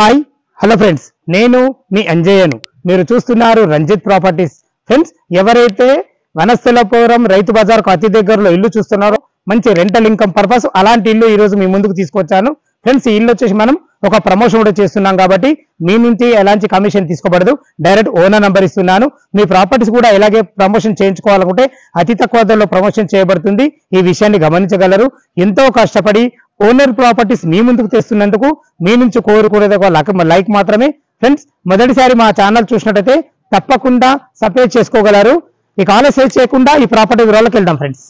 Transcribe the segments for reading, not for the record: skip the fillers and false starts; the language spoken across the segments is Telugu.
హాయ్ హలో ఫ్రెండ్స్, నేను మీ అంజయ్యను. మీరు చూస్తున్నారు రంజిత్ ప్రాపర్టీస్. ఫ్రెండ్స్, ఎవరైతే వనస్థలపురం రైతు బజార్కు అతి దగ్గరలో ఇల్లు చూస్తున్నారో మంచి రెంటల్ ఇన్కమ్ పర్పస్ అలాంటి ఇల్లు ఈ రోజు మీ ముందుకు తీసుకొచ్చాను. ఫ్రెండ్స్, ఈ ఇల్లు వచ్చేసి మనం ఒక ప్రమోషన్ కూడా చేస్తున్నాం కాబట్టి మీ నుంచి ఎలాంటి కమిషన్ తీసుకోబడదు, డైరెక్ట్ ఓనర్ నంబర్ ఇస్తున్నాను. మీ ప్రాపర్టీస్ కూడా ఇలాగే ప్రమోషన్ చేయించుకోవాలనుకుంటే అతి తక్కువ ధరలో ప్రమోషన్ చేయబడుతుంది. ఈ విషయాన్ని గమనించగలరు. ఎంతో కష్టపడి ఓనర్ ప్రాపర్టీస్ మీ ముందుకు తెస్తున్నందుకు మీ నుంచి కోరుకునేది ఒక లైక్ మాత్రమే. ఫ్రెండ్స్, మొదటిసారి మా ఛానల్ చూసినట్టయితే తప్పకుండా సబ్స్క్రైబ్ చేసుకోగలరు. ఇక ఆలస్యం చేయకుండా ఈ ప్రాపర్టీ వివరాలకు వెళ్దాం. ఫ్రెండ్స్,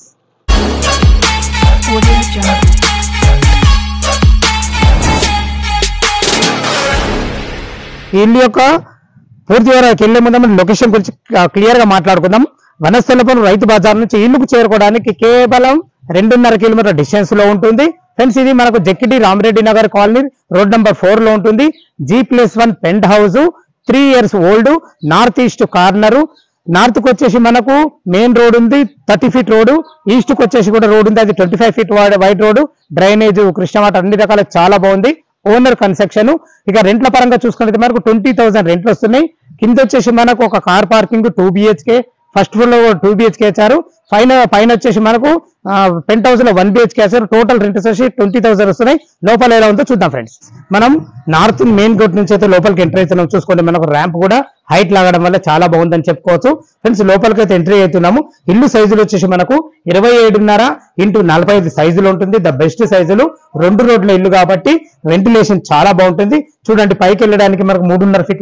ఈ ఇల్లు యొక్క పూర్తి వివరాలకు వెళ్లే ముందు మనం లొకేషన్ గురించి క్లియర్ గా మాట్లాడుకుందాం. వనస్థలపురం రైతు బజార్ నుంచి ఇల్లుకు చేరుకోవడానికి కేవలం 2.5 కిలోమీటర్ డిస్టెన్స్ లో ఉంటుంది. ఫ్రెండ్స్, ఇది మనకు Jakkidi Ramareddy Nagar colony road number 4 లో ఉంటుంది. G+1 penthouse, 3 years old, north east corner. North కు వచ్చేసి మనకు మెయిన్ రోడ్ ఉంది, 30 feet రోడ్. ఈస్ట్ కు వచ్చేసి కూడా రోడ్ ఉంది, అది 25 feet వైడ్ రోడ్. డ్రైనేజ్, కృష్ణమాట అన్ని రకాల చాలా బాగుంది. Owner construction. ఇక రెంట్ల పరంగా చూసుకుంటే మనకు 20,000 రెంట్లు వస్తున్నాయి. కింద వచ్చేసి మనకు ఒక car parking 2 BHK, first floor లో 2 BHK ఇచ్చారు. పైన వచ్చేసి మనకు పెంట్ హౌస్ లో 1 BHK ఇచ్చారు. టోటల్ రెంట్ వచ్చేసి 20,000 వస్తున్నాయి. లోపల ఎలా ఉందో చూద్దాం. ఫ్రెండ్స్, మనం నార్త్ మెయిన్ గేట్ నుంచి అయితే లోపలికి ఎంట్రీ అవుతున్నాం. చూసుకోండి, మనకు ర్యాంప్ కూడా హైట్ లాగడం వల్ల చాలా బాగుందని చెప్పుకోవచ్చు. ఫ్రెండ్స్, లోపలికి అయితే ఎంట్రీ అవుతున్నాము. ఇల్లు సైజులు వచ్చేసి మనకు 27.5 x 45 సైజులు ఉంటుంది. ద బెస్ట్ సైజులు. 2 రోడ్ల ఇల్లు కాబట్టి వెంటిలేషన్ చాలా బాగుంటుంది. చూడండి, పైకి వెళ్ళడానికి మనకు 3.5 feet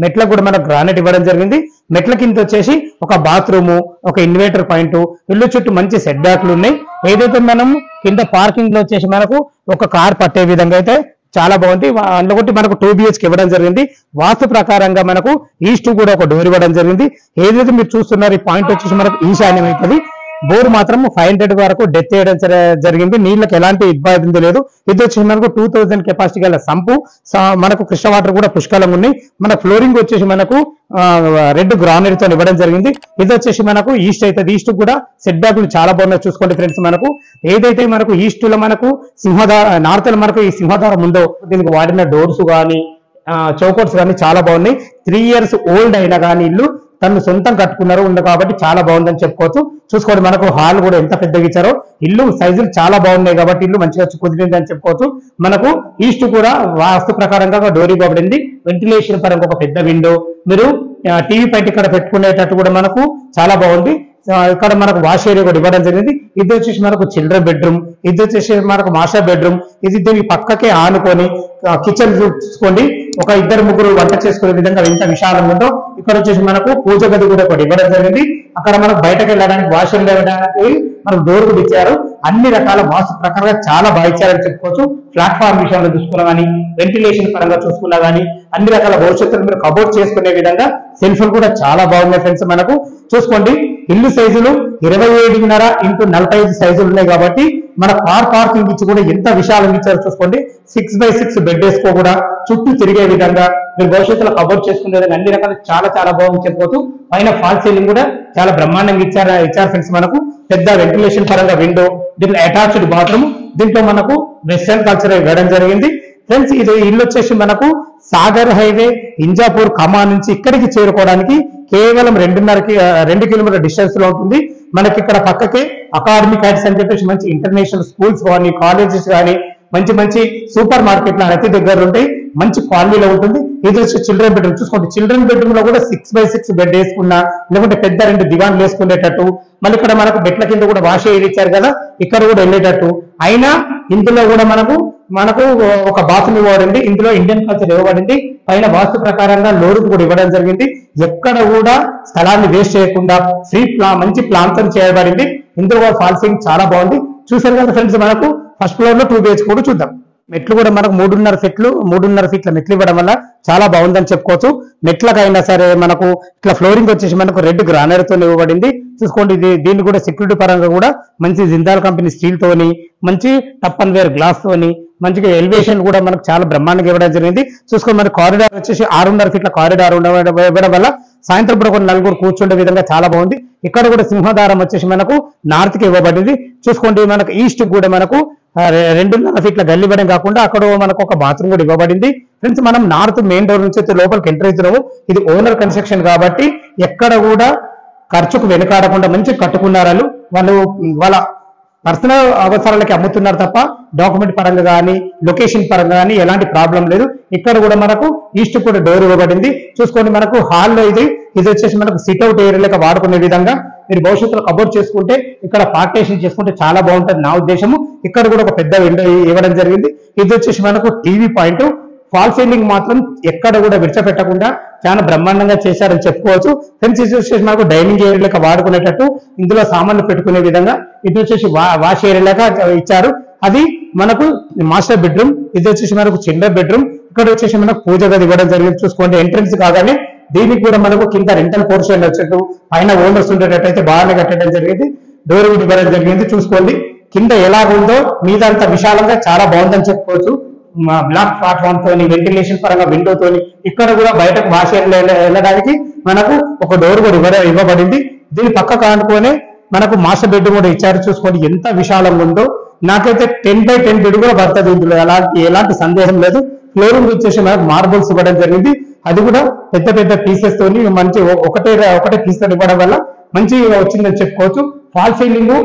మెట్లకు కూడా మనకు గ్రానైట్ ఇవ్వడం జరిగింది. మెట్ల కింద వచ్చేసి ఒక బాత్రూము, ఒక ఇన్వర్టర్ పాయింట్, ఇల్లు చుట్టూ మంచి సెట్ బ్యాక్లు ఉన్నాయి. ఏదైతే మనం కింద పార్కింగ్ లో వచ్చేసి మనకు ఒక కార్ పట్టే విధంగా అయితే చాలా బాగుంది. అందుకొట్టి మనకు 2 BHK ఇవ్వడం జరిగింది. వాస్తు ప్రకారంగా మనకు ఈస్ట్ కూడా ఒక డోర్ ఇవ్వడం జరిగింది. ఏదైతే మీరు చూస్తున్నారు ఈ పాయింట్ వచ్చేసి మనకు ఈశాన్యం అవుతుంది. బోర్ మాత్రం 500 వరకు డెత్ చేయడం జరిగింది. నీళ్ళకి ఎలాంటి ఇబ్బంది లేదు. ఇది వచ్చేసి మనకు 2000 కెపాసిటీ గల సంపు. మనకు కృష్ణ వాటర్ కూడా పుష్కలంగా ఉన్నాయి. మన ఫ్లోరింగ్ వచ్చేసి మనకు రెడ్ గ్రానైట్ తో ఇవ్వడం జరిగింది. ఇది వచ్చేసి మనకు ఈస్ట్ అవుతుంది. ఈస్ట్ కూడా సెట్ బ్యాక్లు చాలా బాగున్నాయి. చూసుకోండి ఫ్రెండ్స్, మనకు ఏదైతే మనకు ఈస్ట్ లో మనకు నార్త్ లో మనకు ఈ సింహద్వారం ఉందో దీనికి వాడిన డోర్స్ కానీ చౌకోట్స్ కానీ చాలా బాగున్నాయి. 3 years ఓల్డ్ అయినా కానీ ఇల్లు తను సొంతం కట్టుకున్నారు ఉంది కాబట్టి చాలా బాగుందని చెప్పుకోవచ్చు. చూసుకోండి, మనకు హాల్ కూడా ఎంత పెద్దగా ఇచ్చారో. ఇల్లు సైజులు చాలా బాగున్నాయి కాబట్టి ఇల్లు మంచిగా కుదిరింది అని చెప్పుకోవచ్చు. మనకు ఈస్ట్ కూడా వాస్తు ప్రకారంగా డోర్ ఇవ్వబడింది. వెంటిలేషన్ పరంగా ఒక పెద్ద విండో, మీరు టీవీ పైన ఇక్కడ పెట్టుకునేటట్టు కూడా మనకు చాలా బాగుంది. ఇక్కడ మనకు వాష్ ఏరియా కూడా ఇవ్వడం జరిగింది. ఇది వచ్చేసి మనకు చిల్డ్రన్ బెడ్రూమ్, ఇది వచ్చేసి మనకు మాస్టర్ బెడ్రూమ్. ఇది దీనికి పక్కకే ఆనుకొని కిచెన్ చూసుకోండి, ఒక 2-3 వంట చేసుకునే విధంగా ఎంత విశాలంగా ఉందో. ఇక్కడ వచ్చేసి మనకు పూజ గది కూడా ఒకటి ఇవ్వడం జరిగింది. అక్కడ మనకు బయటకు వెళ్ళడానికి వాష్రూమ్ వెళ్ళడానికి మనకు డోర్ కూడా ఇచ్చారు. అన్ని రకాల వాస్తు ప్రకారంగా చాలా బాగా ఇచ్చారని చెప్పుకోవచ్చు. ప్లాట్ఫామ్ విషయంలో చూసుకున్నా కానీ, వెంటిలేషన్ పరంగా చూసుకున్నా కానీ, అన్ని రకాల భవిష్యత్తులో మీరు కబోర్డ్ చేసుకునే విధంగా సెల్ఫ్లు కూడా చాలా బాగున్నాయి. ఫ్రెండ్స్, మనకు చూసుకోండి, ఇల్లు సైజులు 27.5 x 45 సైజులు ఉన్నాయి కాబట్టి మన కార్ పార్కింగ్ ఇచ్చి కూడా ఎంత విశాలంగా ఇచ్చారో చూసుకోండి. 6x6 బెడ్ వేసుకో కూడా చుట్టూ తిరిగే విధంగా మీరు భవిష్యత్తులో కబోర్డ్ చేసుకునే విధంగా అన్ని రకాల చాలా బాగుంది చెప్పుకోవచ్చు. పైన ఫాల్ సీలింగ్ కూడా చాలా బ్రహ్మాండంగా ఇచ్చారు ఫ్రెండ్స్. మనకు పెద్ద వెంటిలేషన్ పరంగా విండో, దీంట్లో అటాచ్డ్ బాత్రూమ్, దీంట్లో మనకు వెస్టర్న్ కల్చర్ ఇవ్వడం జరిగింది. ఫ్రెండ్స్, ఇది ఇల్లు వచ్చేసి మనకు సాగర్ హైవే ఇంజాపూర్ కమా నుంచి ఇక్కడికి చేరుకోవడానికి కేవలం 2 కిలోమీటర్ డిస్టెన్స్ లో ఉంటుంది. మనకి ఇక్కడ పక్కకే అకాడమిక్ హైట్స్ అని చెప్పేసి మంచి ఇంటర్నేషనల్ స్కూల్స్ కానీ, కాలేజెస్ కానీ, మంచి సూపర్ మార్కెట్లు అతి దగ్గర ఉంటాయి. మంచి క్వాలిటీలో ఉంటుంది. ఇది వచ్చి చిల్డ్రన్ బెడ్రూమ్. చూసుకోండి, చిల్డ్రన్ బెడ్రూమ్ లో కూడా 6x6 బెడ్ వేసుకున్నా, లేకుంటే పెద్ద 2 దివాన్లు వేసుకునేటట్టు. మళ్ళీ ఇక్కడ మనకు బెడ్ల కింద కూడా వాష్ ఏరియా ఇచ్చారు కదా, ఇక్కడ కూడా వెళ్ళేటట్టు. అయినా ఇందులో కూడా మనకు ఒక బాత్రూమ్ ఇవ్వబడింది. ఇందులో ఇండియన్ కల్చర్ ఇవ్వబడింది. పైన వాస్తు ప్రకారంగా లోరు కూడా ఇవ్వడం జరిగింది. ఎక్కడ కూడా స్థలాన్ని వేస్ట్ చేయకుండా మంచి ప్లాన్ తో చేయబడింది. ఇందులో ఫాల్సింగ్ చాలా బాగుంది. చూసారు కదా ఫ్రెండ్స్, మనకు ఫస్ట్ ఫ్లోర్ లో 2 BHK కూడా చూద్దాం. మెట్లు కూడా మనకు 3.5 feet మెట్లు ఇవ్వడం వల్ల చాలా బాగుందని చెప్పుకోవచ్చు. మెట్లకైనా సరే మనకు ఇట్లా ఫ్లోరింగ్ వచ్చేసి మనకు రెడ్ గ్రానైట్ తో ఇవ్వబడింది. చూసుకోండి, దీన్ని కూడా సెక్యూరిటీ పరంగా కూడా మంచి జిందాల్ కంపెనీ స్టీల్ తోని, మంచి టప్ అండ్ వేర్ గ్లాస్ తోని, మంచిగా ఎలివేషన్ కూడా మనకు చాలా బ్రహ్మాండంగా ఇవ్వడం జరిగింది. చూసుకోండి, మన కారిడార్ వచ్చేసి 6.5 feet కారిడార్ ఇవ్వడం వల్ల సాయంత్రం పూట ఒక 4 కూర్చుండే విధంగా చాలా బాగుంది. ఇక్కడ కూడా సింహద్వారం వచ్చేసి మనకు నార్త్ కి ఇవ్వబడింది. చూసుకోండి, మనకు ఈస్ట్ కూడా మనకు 2.5 ఫీట్ల గల్లీ ఇవ్వడం కాకుండా అక్కడ మనకు ఒక బాత్రూమ్ కూడా ఇవ్వబడింది ఫ్రెండ్స్. మనం నార్త్ మెయిన్ డోర్ నుంచి అయితే లోపలికి ఎంటర్ అవుతున్నాము. ఇది ఓనర్ కన్స్ట్రక్షన్ కాబట్టి ఎక్కడ కూడా ఖర్చుకు వెనుకాడకుండా మంచి కట్టుకున్నారు. వాళ్ళు వాళ్ళ పర్సనల్ అవసరాలకి అమ్ముతున్నారు తప్ప డాక్యుమెంట్ పరంగా కానీ లొకేషన్ పరంగా కానీ ఎలాంటి ప్రాబ్లం లేదు. ఇక్కడ కూడా మనకు ఈస్ట్ కూడా డోర్ ఇవ్వబడింది. చూసుకోండి, మనకు హాల్లో ఇది వచ్చేసి మనకు సిట్అవుట్ ఏరియాలకు వాడుకునే విధంగా మీరు భవిష్యత్తులో కబోర్డ్ చేసుకుంటే ఇక్కడ పార్టేషన్ చేసుకుంటే చాలా బాగుంటుంది నా ఉద్దేశము. ఇక్కడ కూడా ఒక పెద్ద విండో ఇవ్వడం జరిగింది. ఇది వచ్చేసి మనకు టీవీ పాయింట్. ఫాల్ సీలింగ్ మాత్రం ఎక్కడ కూడా విడిచిపెట్టకుండా చాలా బ్రహ్మాండంగా చేశారని చెప్పుకోవచ్చు. ఫ్రెండ్స్, ఇది వచ్చేసి మనకు డైనింగ్ ఏరియాలకు వాడుకునేటట్టు ఇందులో సామాన్లు పెట్టుకునే విధంగా ఇది వచ్చేసి వాష్ ఏరియాగా ఇచ్చారు. అది మనకు మాస్టర్ బెడ్రూమ్. ఇది వచ్చేసి మనకు చిల్డ్రన్ బెడ్రూమ్. ఇక్కడ వచ్చేసి మనకు పూజ గది ఇవ్వడం జరిగింది. చూసుకోండి, ఎంట్రన్స్ కాగానే దీనికి కూడా మనకు కింద రెంటల్ పోర్షన్ వచ్చేట్టు పైన ఓనర్స్ ఉండేటట్టయితే బాగానే కట్టడం జరిగింది. డోర్ కూడా ఇవ్వడం జరిగింది. చూసుకోండి కింద ఎలా ఉందో మీద అంత విశాలంగా చాలా బాగుందని చెప్పుకోవచ్చు. బ్లాక్ ప్లాట్ఫామ్ తోని వెంటిలేషన్ పరంగా విండో తోని ఇక్కడ కూడా బయటకు వాష్ వెళ్ళడానికి మనకు ఒక డోర్ కూడా ఇవ్వబడింది. దీని పక్క కానుకొని మనకు మాస్టర్ బెడ్రూమ్ కూడా ఇచ్చారు. చూసుకోండి ఎంత విశాలంగా ఉందో. నాకైతే 10x10 బెడ్ కూడా పడుతుంది. ఇందులో ఎలాంటి సందేహం లేదు. ఫ్లోరింగ్ వచ్చేసి మనకు మార్బుల్స్ ఇవ్వడం జరిగింది. అది కూడా పెద్ద పెద్ద పీసెస్ తోని మంచి ఒకటే పీస్ తో ఇవ్వడం వల్ల మంచిగా వచ్చిందని చెప్పుకోవచ్చు. ఫాల్ సీలింగ్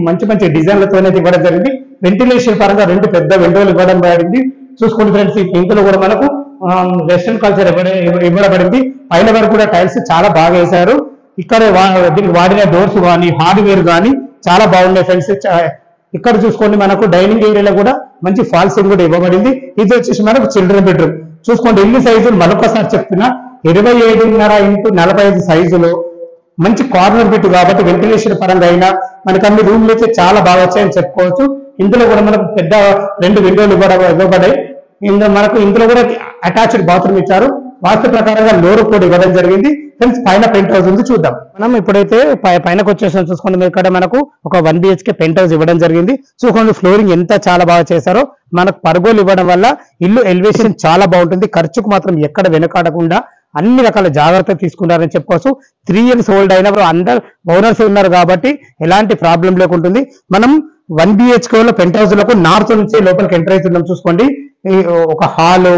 మంచి డిజైన్లతోనే ఇవ్వడం జరిగింది. వెంటిలేషన్ పరంగా 2 పెద్ద విండోలు ఇవ్వడం జరిగింది. చూసుకోండి ఫ్రెండ్స్, ఇందులో కూడా మనకు వెస్టర్న్ కల్చర్ ఇవ్వబడింది. పైన వరకు కూడా టైల్స్ చాలా బాగా వేశారు. ఇక్కడ దీనికి వాడిన డోర్స్ కానీ హార్డ్వేర్ కానీ చాలా బాగున్నాయి ఫ్రెండ్స్. ఇక్కడ చూసుకోండి, మనకు డైనింగ్ ఏరియాలో కూడా మంచి ఫాల్ సీలింగ్ కూడా ఇవ్వబడింది. ఇది వచ్చేసి మనకు చిల్డ్రన్ బెడ్రూమ్. చూసుకోండి, ఇల్లు సైజులు మరొకసారి చెప్తున్నా 27.5x45 సైజులో మంచి కార్నర్ బెడ్ కాబట్టి వెంటిలేషన్ పరంగా అయినా మనకు అన్ని రూమ్లు అయితే చాలా బాగా వచ్చాయని చెప్పుకోవచ్చు. ఇందులో కూడా మనకు పెద్ద 2 విండోలు ఇవ్వబడ్డాయి. ఇందులో కూడా అటాచ్డ్ బాత్రూమ్ ఇచ్చారు. వాస్తు ప్రకారంగా లోరు కూడా ఇవ్వడం జరిగింది. ఫ్రెండ్స్, పైన పెంట్ హౌస్ ఉంది, చూద్దాం. మనం ఇప్పుడైతే పైనకు వచ్చేసాం. చూసుకోండి, ఇక్కడ మనకు ఒక 1 BHK పెంట్ హౌస్ ఇవ్వడం జరిగింది. చూసుకోండి, ఫ్లోరింగ్ ఎంత చాలా బాగా చేశారో. మనకు పర్గోలు ఇవ్వడం వల్ల ఇల్లు ఎలివేషన్ చాలా బాగుంటుంది. ఖర్చుకు మాత్రం ఎక్కడ వెనకాడకుండా అన్ని రకాల జాగ్రత్తలు తీసుకున్నారని చెప్పుకోవచ్చు. 3 years ఓల్డ్ అయినప్పుడు అందరు ఓనర్స్ ఉన్నారు కాబట్టి ఎలాంటి ప్రాబ్లం లేకుంటుంది. మనం 1 BHK పెంట్ హౌస్ లకు నార్త్ నుంచి లోపలికి ఎంటర్ అవుతున్నాం. చూసుకోండి, ఒక హాలు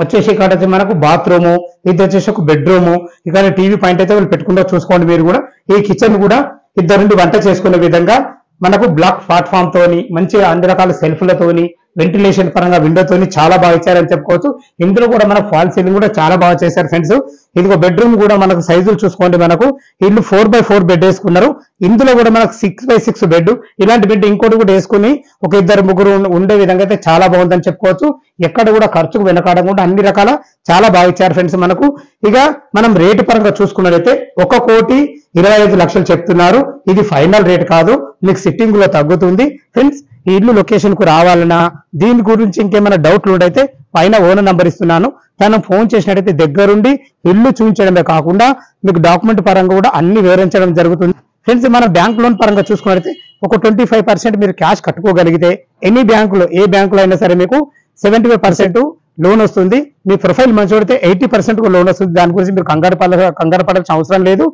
వచ్చేసి ఇక్కడ మనకు బాత్రూము, ఇది వచ్చేసి ఒక బెడ్రూము, ఇక్కడ టీవీ పాయింట్ అయితే వాళ్ళు పెట్టుకుంటూ చూసుకోండి. మీరు కూడా ఈ కిచెన్ కూడా 2 వంట చేసుకునే విధంగా మనకు బ్లాక్ ప్లాట్ఫామ్ తోని మంచి అన్ని రకాల సెల్ఫ్లతోని వెంటిలేషన్ పరంగా విండోతోని చాలా బాగా ఇచ్చారని చెప్పుకోవచ్చు. ఇందులో కూడా మనకు ఫాల్ సీలింగ్ కూడా చాలా బాగా చేశారు ఫ్రెండ్స్. ఇదిగో బెడ్రూమ్ కూడా మనకు సైజులు చూసుకోండి. మనకు ఇల్లు 4x4 బెడ్ వేసుకున్నారు. ఇందులో కూడా మనకు 6x6 బెడ్, ఇలాంటి బెడ్ ఇంకోటి కూడా వేసుకుని ఒక 2-3 ఉండే విధంగా అయితే చాలా బాగుందని చెప్పుకోవచ్చు. ఎక్కడ కూడా ఖర్చుకు వెనకాడకుండా అన్ని రకాల చాలా బాగా ఇచ్చారు ఫ్రెండ్స్ మనకు. ఇక మనం రేటు పరంగా చూసుకున్నట్లయితే 1,25,00,000 చెప్తున్నారు. ఇది ఫైనల్ రేట్ కాదు, మీకు సిట్టింగ్ లో తగ్గుతుంది ఫ్రెండ్స్. ఈ ఇల్లు లొకేషన్ కు రావాలన్నా దీని గురించి ఇంకేమైనా డౌట్లు ఉంటే పైన ఓనర్ నంబర్ ఇస్తున్నాను. తను ఫోన్ చేసినట్టయితే దగ్గరుండి ఇల్లు చూపించడమే కాకుండా మీకు డాక్యుమెంట్ పరంగా కూడా అన్ని వివరించడం జరుగుతుంది ఫ్రెండ్స్. మన బ్యాంక్ లోన్ పరంగా చూసుకున్నట్లయితే ఒక 25% మీరు క్యాష్ కట్టుకోగలిగితే ఎనీ బ్యాంకులో ఏ బ్యాంకులో అయినా సరే మీకు 75% లోన్ వస్తుంది. మీ ప్రొఫైల్ మంచి పడితే 80% లోన్ వస్తుంది. దాని గురించి మీరు కంగారు పడాల్సిన అవసరం లేదు.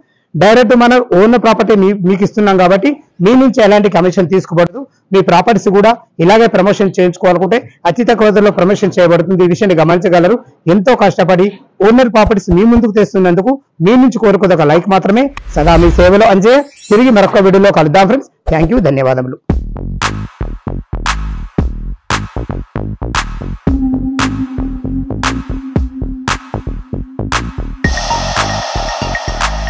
డైరెక్ట్ మన ఓన్ ప్రాపర్టీ మీకు ఇస్తున్నాం కాబట్టి మీ నుంచి ఎలాంటి కమిషన్ తీసుకోబడదు. మీ ప్రాపర్టీస్ కూడా ఇలాగే ప్రమోషన్ చేయించుకోవాలనుకుంటే అతి తక్కువ ధరలో ప్రమోషన్ చేయబడుతుంది. ఈ విషయాన్ని గమనించగలరు. ఎంతో కష్టపడి ఓనర్ ప్రాపర్టీస్ మీ ముందుకు తెస్తున్నందుకు మీ నుంచి కోరుకోదు ఒక లైక్ మాత్రమే. సదా మీ సేవలో అంజయ్య. తిరిగి మరొక వీడియోలో కలుద్దాం ఫ్రెండ్స్. థ్యాంక్ యూ, ధన్యవాదములు.